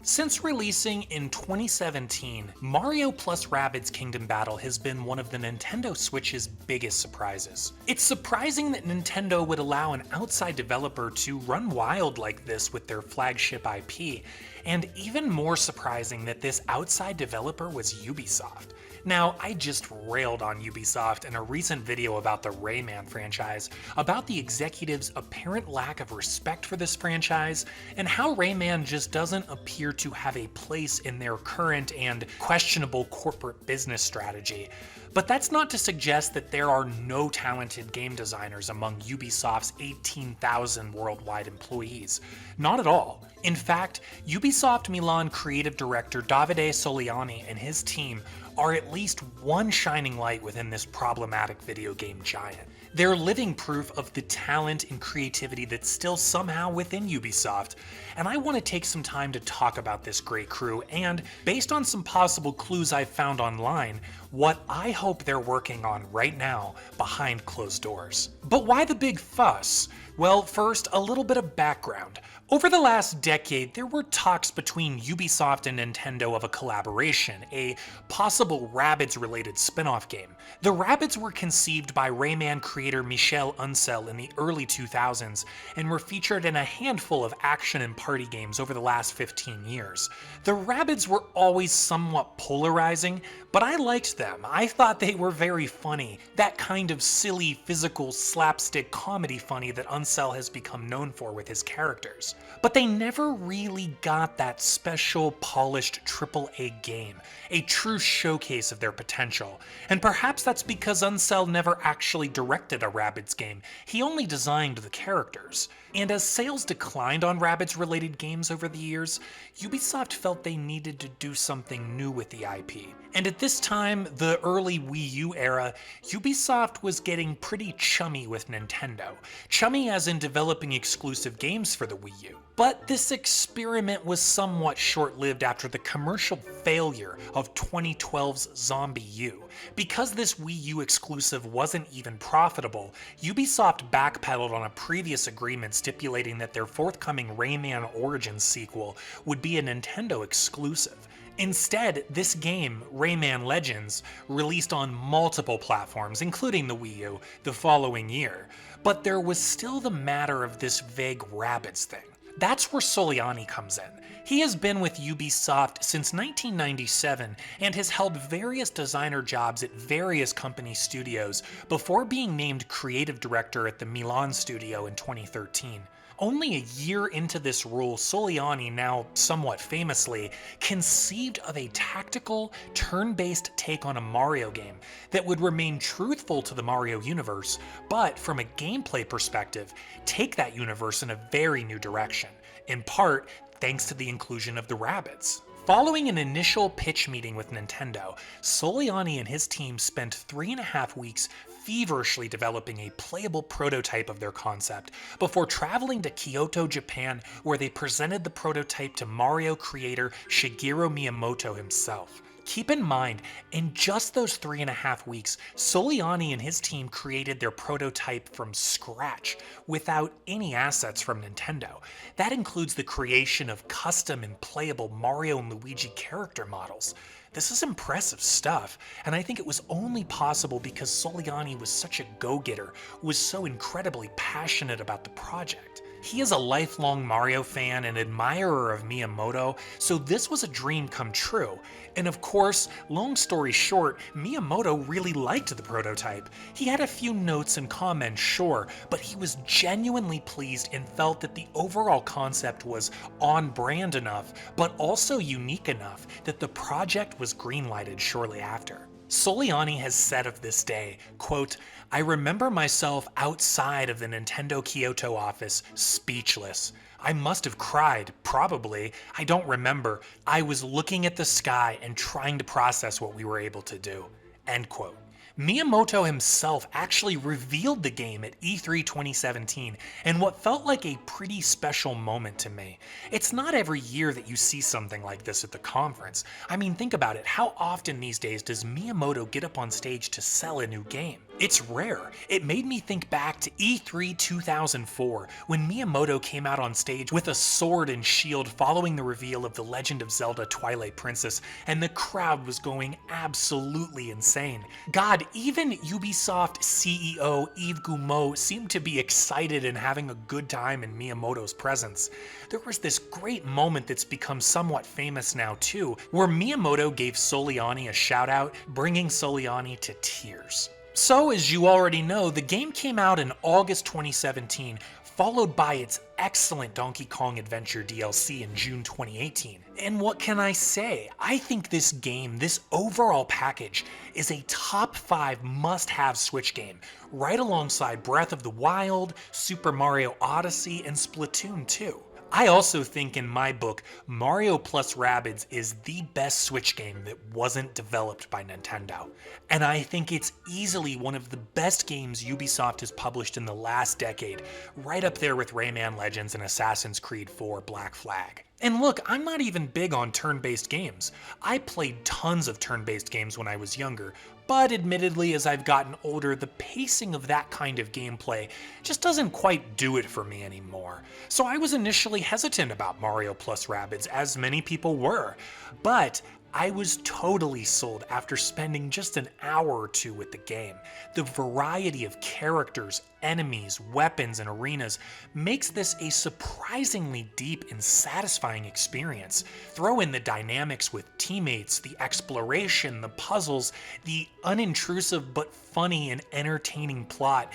Since releasing in 2017, Mario plus Rabbids Kingdom Battle has been one of the Nintendo Switch's biggest surprises. It's surprising that Nintendo would allow an outside developer to run wild like this with their flagship IP, and even more surprising that this outside developer was Ubisoft. Now, I just railed on Ubisoft in a recent video about the Rayman franchise, about the executives' apparent lack of respect for this franchise, and how Rayman just doesn't appear to have a place in their current and questionable corporate business strategy. But that's not to suggest that there are no talented game designers among Ubisoft's 18,000 worldwide employees. Not at all. In fact, Ubisoft Milan creative director Davide Soliani and his team are at least one shining light within this problematic video game giant. They're living proof of the talent and creativity that's still somehow within Ubisoft, and I want to take some time to talk about this great crew and, based on some possible clues I've found online, what I hope they're working on right now behind closed doors. But why the big fuss? Well, first, a little bit of background. Over the last decade, there were talks between Ubisoft and Nintendo of a collaboration, a possible Rabbids-related spin-off game. The Rabbids were conceived by Rayman creator Michel Uncel in the early 2000s and were featured in a handful of action and party games over the last 15 years. The Rabbids were always somewhat polarizing, but I liked them. I thought they were very funny, that kind of silly, physical, slapstick comedy funny that Uncel has become known for with his characters. But they never really got that special, polished AAA game, a true showcase of their potential. And perhaps that's because Uncel never actually directed a Rabbids game, he only designed the characters. And as sales declined on Rabbids-related games over the years, Ubisoft felt they needed to do something new with the IP. And at this time, the early Wii U era, Ubisoft was getting pretty chummy with Nintendo. Chummy as in developing exclusive games for the Wii U. But this experiment was somewhat short-lived after the commercial failure of 2012's Zombie U. Because this Wii U exclusive wasn't even profitable, Ubisoft backpedaled on a previous agreement stipulating that their forthcoming Rayman Origins sequel would be a Nintendo exclusive. Instead, this game, Rayman Legends, released on multiple platforms, including the Wii U, the following year. But there was still the matter of this vague Rabbids thing. That's where Soliani comes in. He has been with Ubisoft since 1997 and has held various designer jobs at various company studios before being named creative director at the Milan studio in 2013. Only a year into this role, Soliani, now somewhat famously, conceived of a tactical, turn-based take on a Mario game that would remain truthful to the Mario universe, but from a gameplay perspective, take that universe in a very new direction, in part thanks to the inclusion of the Rabbids. Following an initial pitch meeting with Nintendo, Soliani and his team spent 3.5 weeks feverishly developing a playable prototype of their concept before traveling to Kyoto, Japan, where they presented the prototype to Mario creator Shigeru Miyamoto himself. Keep in mind, in just those 3.5 weeks, Soliani and his team created their prototype from scratch, without any assets from Nintendo. That includes the creation of custom and playable Mario and Luigi character models. This is impressive stuff, and I think it was only possible because Soliani was such a go-getter, was so incredibly passionate about the project. He is a lifelong Mario fan and admirer of Miyamoto, so this was a dream come true. And of course, long story short, Miyamoto really liked the prototype. He had a few notes and comments, sure, but he was genuinely pleased and felt that the overall concept was on brand enough, but also unique enough that the project was greenlighted shortly after. Soliani has said of this day, quote, "I remember myself outside of the Nintendo Kyoto office, speechless. I must have cried, probably, I don't remember. I was looking at the sky and trying to process what we were able to do." End quote. Miyamoto himself actually revealed the game at E3 2017 in what felt like a pretty special moment to me. It's not every year that you see something like this at the conference. I mean, think about it, how often these days does Miyamoto get up on stage to sell a new game? It's rare. It made me think back to E3 2004, when Miyamoto came out on stage with a sword and shield following the reveal of The Legend of Zelda Twilight Princess, and the crowd was going absolutely insane. God, even Ubisoft CEO Yves Guillemot seemed to be excited and having a good time in Miyamoto's presence. There was this great moment that's become somewhat famous now too, where Miyamoto gave Soliani a shout out, bringing Soliani to tears. So, as you already know, the game came out in August 2017, followed by its excellent Donkey Kong Adventure DLC in June 2018. And what can I say? I think this game, this overall package, is a top 5 must-have Switch game, right alongside Breath of the Wild, Super Mario Odyssey, and Splatoon 2. I also think in my book, Mario plus Rabbids is the best Switch game that wasn't developed by Nintendo. And I think it's easily one of the best games Ubisoft has published in the last decade, right up there with Rayman Legends and Assassin's Creed 4 Black Flag. And look, I'm not even big on turn-based games. I played tons of turn-based games when I was younger, but admittedly as I've gotten older, the pacing of that kind of gameplay just doesn't quite do it for me anymore. So I was initially hesitant about Mario plus Rabbids, as many people were, but I was totally sold after spending just an hour or two with the game. The variety of characters, enemies, weapons, and arenas makes this a surprisingly deep and satisfying experience. Throw in the dynamics with teammates, the exploration, the puzzles, the unintrusive but funny and entertaining plot,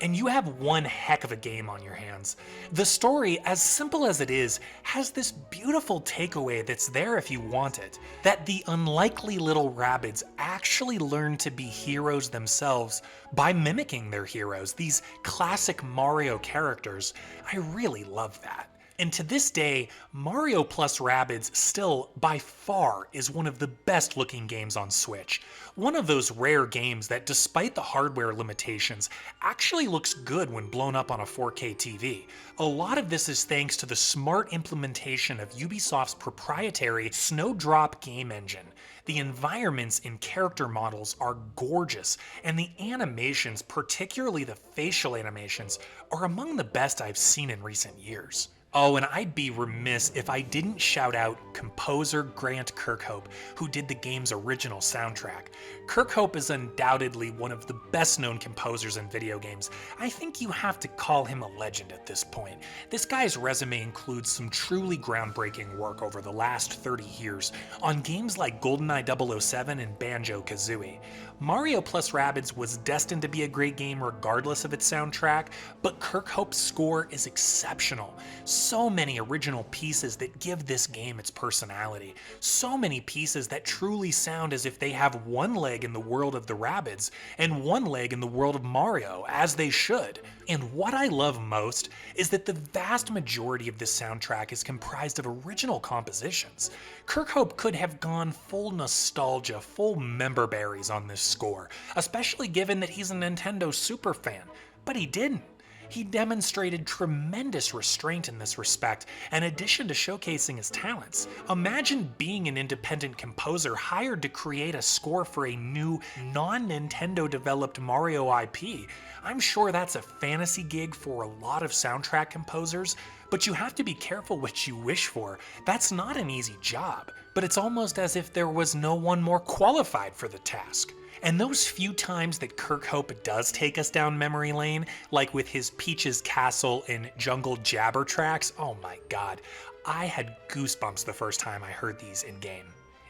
and you have one heck of a game on your hands. The story, as simple as it is, has this beautiful takeaway that's there if you want it, that the unlikely little Rabbids actually learn to be heroes themselves by mimicking their heroes, these classic Mario characters. I really love that. And to this day, Mario plus Rabbids still, by far, is one of the best looking games on Switch. One of those rare games that, despite the hardware limitations, actually looks good when blown up on a 4K TV. A lot of this is thanks to the smart implementation of Ubisoft's proprietary Snowdrop game engine. The environments and character models are gorgeous, and the animations, particularly the facial animations, are among the best I've seen in recent years. Oh, and I'd be remiss if I didn't shout out composer Grant Kirkhope, who did the game's original soundtrack. Kirkhope is undoubtedly one of the best known composers in video games. I think you have to call him a legend at this point. This guy's resume includes some truly groundbreaking work over the last 30 years on games like GoldenEye 007 and Banjo-Kazooie. Mario plus Rabbids was destined to be a great game regardless of its soundtrack, but Kirkhope's score is exceptional. So many original pieces that give this game its personality. So many pieces that truly sound as if they have one leg in the world of the Rabbids and one leg in the world of Mario, as they should. And what I love most is that the vast majority of this soundtrack is comprised of original compositions. Kirkhope could have gone full nostalgia, full member berries on this score, especially given that he's a Nintendo super fan, but he didn't. He demonstrated tremendous restraint in this respect, in addition to showcasing his talents. Imagine being an independent composer hired to create a score for a new, non-Nintendo developed Mario IP. I'm sure that's a fantasy gig for a lot of soundtrack composers, but you have to be careful what you wish for. That's not an easy job, but it's almost as if there was no one more qualified for the task. And those few times that Kirkhope does take us down memory lane, like with his Peach's Castle and Jungle Jabber tracks, oh my god, I had goosebumps the first time I heard these in-game.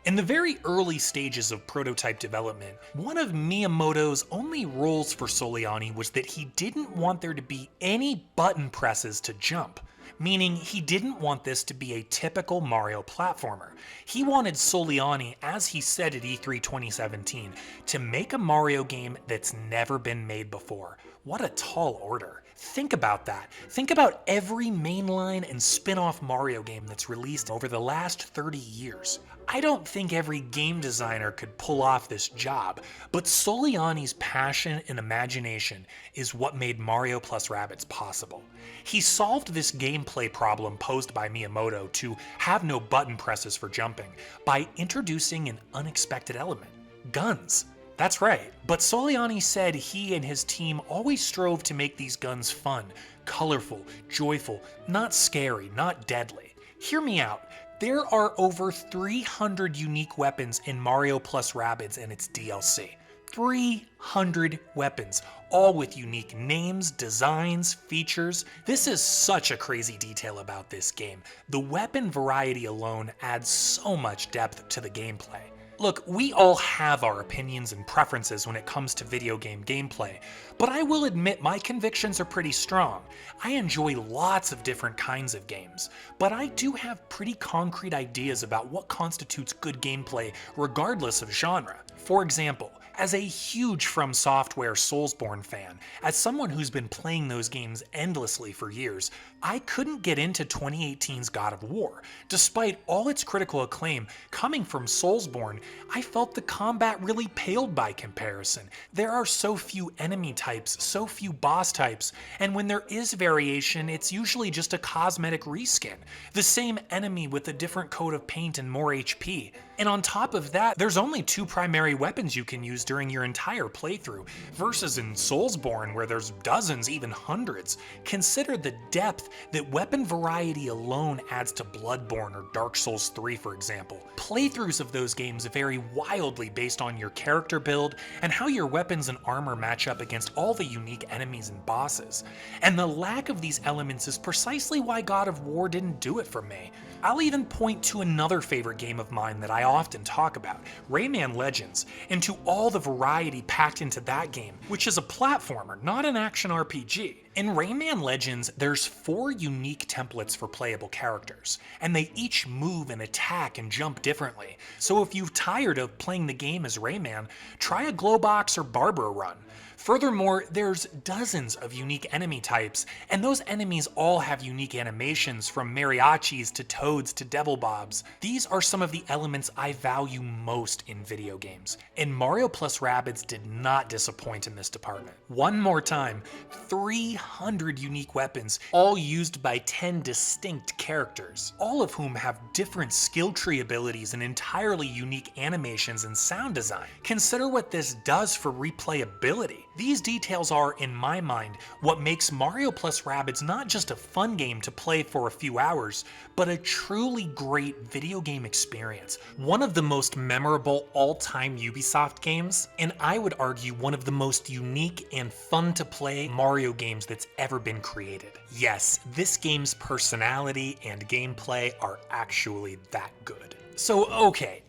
In the very early stages of prototype development, one of Miyamoto's only rules for Soliani was that he didn't want there to be any button presses to jump. Meaning he didn't want this to be a typical Mario platformer. He wanted Soliani, as he said at E3 2017, to make a Mario game that's never been made before. What a tall order. Think about that. Think about every mainline and spin-off Mario game that's released over the last 30 years. I don't think every game designer could pull off this job, but Soliani's passion and imagination is what made Mario plus Rabbids possible. He solved this gameplay problem posed by Miyamoto to have no button presses for jumping by introducing an unexpected element: guns. That's right, but Soliani said he and his team always strove to make these guns fun, colorful, joyful, not scary, not deadly. Hear me out. There are over 300 unique weapons in Mario plus Rabbids and its DLC. 300 weapons, all with unique names, designs, features. This is such a crazy detail about this game. The weapon variety alone adds so much depth to the gameplay. Look, we all have our opinions and preferences when it comes to video game gameplay, but I will admit my convictions are pretty strong. I enjoy lots of different kinds of games, but I do have pretty concrete ideas about what constitutes good gameplay regardless of genre. For example, as a huge From Software Soulsborne fan, as someone who's been playing those games endlessly for years, I couldn't get into 2018's God of War. Despite all its critical acclaim coming from Soulsborne, I felt the combat really paled by comparison. There are so few enemy types, so few boss types, and when there is variation, it's usually just a cosmetic reskin. The same enemy with a different coat of paint and more HP. And on top of that, there's only 2 primary weapons you can use during your entire playthrough, versus in Soulsborne where there's dozens, even hundreds. Consider the depth that weapon variety alone adds to Bloodborne or Dark Souls 3, for example. Playthroughs of those games vary wildly based on your character build and how your weapons and armor match up against all the unique enemies and bosses. And the lack of these elements is precisely why God of War didn't do it for me. I'll even point to another favorite game of mine that I often talk about, Rayman Legends, and to all the variety packed into that game, which is a platformer, not an action RPG. In Rayman Legends, there's 4 unique templates for playable characters, and they each move and attack and jump differently. So if you're tired of playing the game as Rayman, try a Glowbox or Barber run. Furthermore, there's dozens of unique enemy types, and those enemies all have unique animations, from mariachis to toads to devil bobs. These are some of the elements I value most in video games, and Mario plus Rabbids did not disappoint in this department. One more time, 300 unique weapons, all used by 10 distinct characters, all of whom have different skill tree abilities and entirely unique animations and sound design. Consider what this does for replayability. These details are, in my mind, what makes Mario plus Rabbids not just a fun game to play for a few hours, but a truly great video game experience. One of the most memorable all-time Ubisoft games, and I would argue one of the most unique and fun to play Mario games that's ever been created. Yes, this game's personality and gameplay are actually that good. So okay,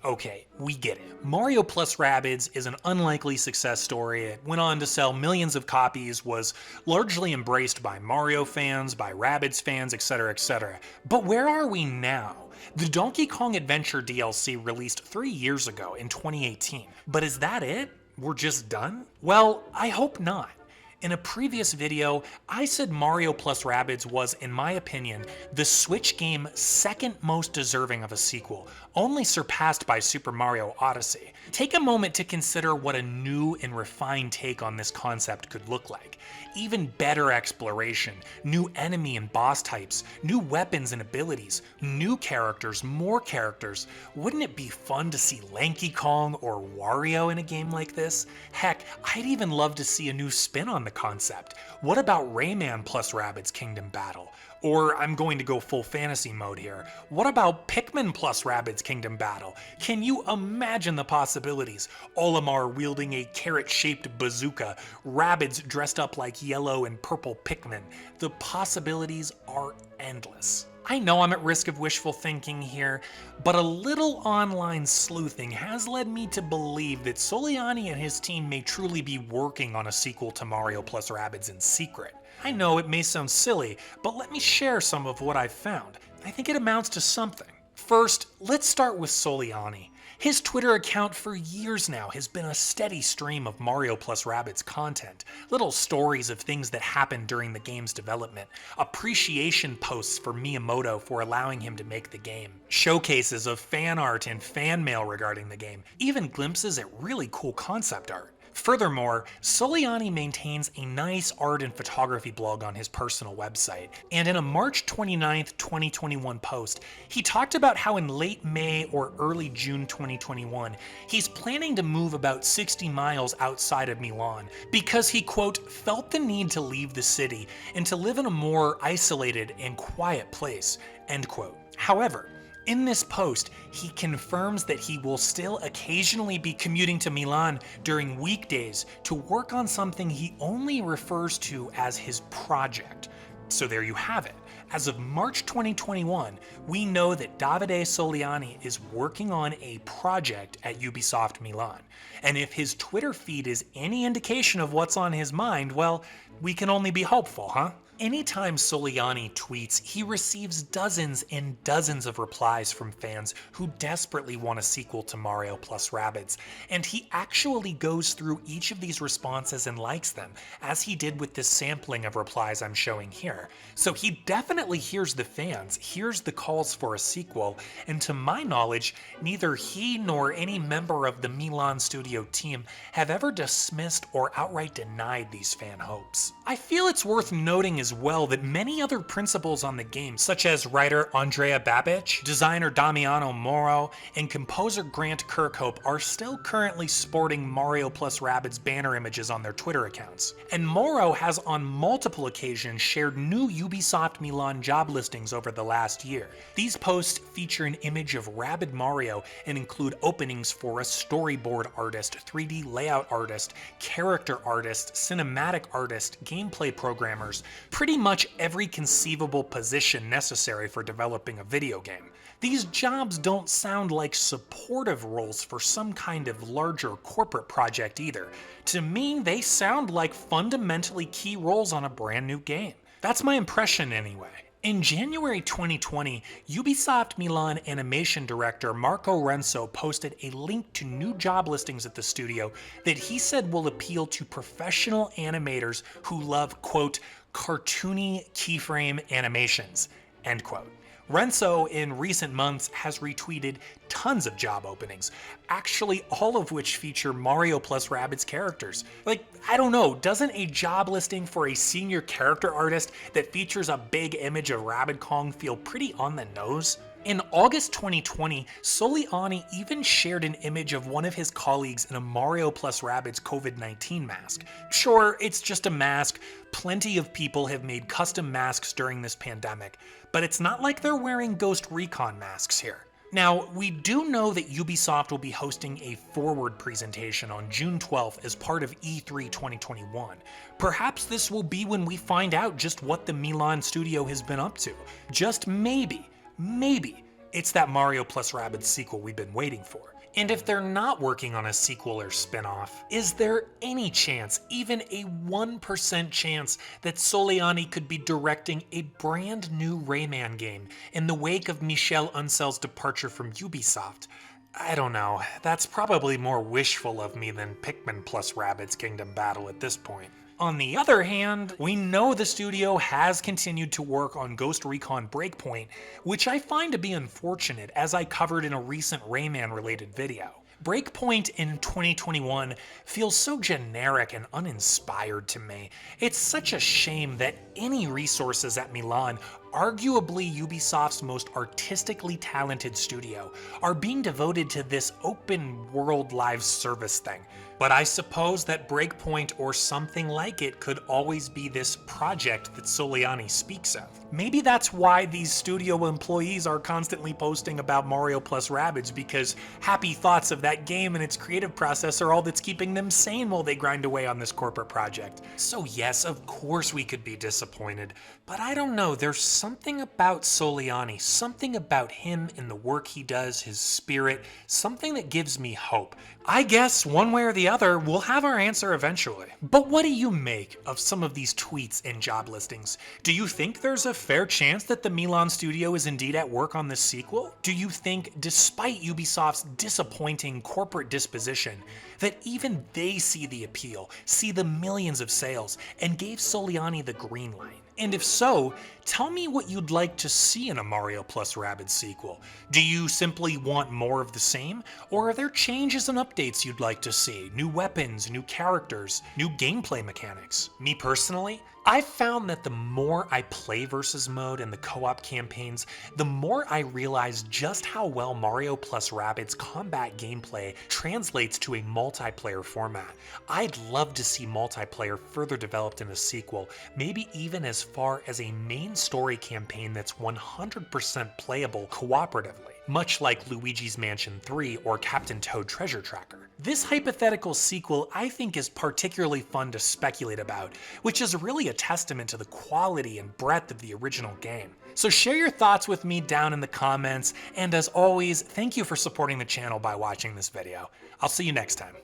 we get it. Mario plus Rabbids is an unlikely success story. It went on to sell millions of copies, was largely embraced by Mario fans, by Rabbids fans, etc, etc. But where are we now? The Donkey Kong Adventure DLC released 3 years ago in 2018. But is that it? We're just done? Well, I hope not. In a previous video, I said Mario plus Rabbids was, in my opinion, the Switch game second most deserving of a sequel, only surpassed by Super Mario Odyssey. Take a moment to consider what a new and refined take on this concept could look like. Even better exploration, new enemy and boss types, new weapons and abilities, new characters, more characters. Wouldn't it be fun to see Lanky Kong or Wario in a game like this? Heck, I'd even love to see a new spin on the concept. What about Rayman plus Rabbids Kingdom Battle? Or I'm going to go full fantasy mode here. What about Pikmin plus Rabbids Kingdom Battle? Can you imagine the possibilities? Olimar wielding a carrot-shaped bazooka, Rabbids dressed up like yellow and purple Pikmin. The possibilities are endless. I know I'm at risk of wishful thinking here, but a little online sleuthing has led me to believe that Soliani and his team may truly be working on a sequel to Mario plus Rabbids in secret. I know it may sound silly, but let me share some of what I've found. I think it amounts to something. First, let's start with Soliani. His Twitter account for years now has been a steady stream of Mario plus Rabbids content, little stories of things that happened during the game's development, appreciation posts for Miyamoto for allowing him to make the game, showcases of fan art and fan mail regarding the game, even glimpses at really cool concept art. Furthermore, Soliani maintains a nice art and photography blog on his personal website, and in a March 29th, 2021 post, he talked about how in late May or early June 2021, he's planning to move about 60 miles outside of Milan because he, quote, felt the need to leave the city and to live in a more isolated and quiet place, end quote. However, in this post, he confirms that he will still occasionally be commuting to Milan during weekdays to work on something he only refers to as his project. So there you have it. As of March 2021, we know that Davide Soliani is working on a project at Ubisoft Milan. And if his Twitter feed is any indication of what's on his mind, well, we can only be hopeful, huh? Anytime Soliani tweets, he receives dozens and dozens of replies from fans who desperately want a sequel to Mario plus Rabbids, and he actually goes through each of these responses and likes them, as he did with this sampling of replies I'm showing here. So he definitely hears the fans, hears the calls for a sequel, and to my knowledge, neither he nor any member of the Milan studio team have ever dismissed or outright denied these fan hopes. I feel it's worth noting as well that many other principals on the game, such as writer Andrea Babic, designer Damiano Moro, and composer Grant Kirkhope, are still currently sporting Mario plus Rabbids banner images on their Twitter accounts. And Moro has on multiple occasions shared new Ubisoft Milan job listings over the last year. These posts feature an image of Rabid Mario and include openings for a storyboard artist, 3D layout artist, character artist, cinematic artist, gameplay programmers, pretty much every conceivable position necessary for developing a video game. These jobs don't sound like supportive roles for some kind of larger corporate project either. To me, they sound like fundamentally key roles on a brand new game. That's my impression anyway. In January 2020, Ubisoft Milan animation director Marco Renzo posted a link to new job listings at the studio that he said will appeal to professional animators who love, quote, cartoony keyframe animations, end quote. Renzo in recent months has retweeted tons of job openings, actually all of which feature Mario plus Rabbids characters. Like, I don't know, doesn't a job listing for a senior character artist that features a big image of Rabbid Kong feel pretty on the nose? In August 2020, Soliani even shared an image of one of his colleagues in a Mario plus Rabbids COVID-19 mask. Sure, it's just a mask. Plenty of people have made custom masks during this pandemic, but it's not like they're wearing Ghost Recon masks here. Now, we do know that Ubisoft will be hosting a forward presentation on June 12th as part of E3 2021. Perhaps this will be when we find out just what the Milan studio has been up to. Just maybe, it's that Mario plus Rabbids sequel we've been waiting for. And if they're not working on a sequel or spin-off, is there any chance, even a 1% chance, that Soliani could be directing a brand new Rayman game in the wake of Michel Ancel's departure from Ubisoft? I don't know, that's probably more wishful of me than Pikmin plus Rabbids Kingdom Battle at this point. On the other hand, we know the studio has continued to work on Ghost Recon Breakpoint, which I find to be unfortunate, as I covered in a recent Rayman-related video. Breakpoint in 2021 feels so generic and uninspired to me. It's such a shame that any resources at Milan, arguably Ubisoft's most artistically talented studio, are being devoted to this open world live service thing. But I suppose that Breakpoint or something like it could always be this project that Soliani speaks of. Maybe that's why these studio employees are constantly posting about Mario plus Rabbids, because happy thoughts of that game and its creative process are all that's keeping them sane while they grind away on this corporate project. So yes, of course we could be disappointed, but I don't know, there's something about Soliani, something about him and the work he does, his spirit, something that gives me hope. I guess one way or the other, we'll have our answer eventually. But what do you make of some of these tweets and job listings? Do you think there's a fair chance that the Milan studio is indeed at work on this sequel? Do you think, despite Ubisoft's disappointing corporate disposition, that even they see the appeal, see the millions of sales, and gave Soliani the green light? And if so, tell me what you'd like to see in a Mario plus Rabbids sequel. Do you simply want more of the same? Or are there changes and updates you'd like to see? New weapons, new characters, new gameplay mechanics? Me personally, I've found that the more I play versus mode and the co-op campaigns, the more I realize just how well Mario plus Rabbids combat gameplay translates to a multiplayer format. I'd love to see multiplayer further developed in a sequel, maybe even as far as a main story campaign that's 100% playable cooperatively, much like Luigi's Mansion 3 or Captain Toad Treasure Tracker. This hypothetical sequel I think is particularly fun to speculate about, which is really a testament to the quality and breadth of the original game. So share your thoughts with me down in the comments, and as always, thank you for supporting the channel by watching this video. I'll see you next time.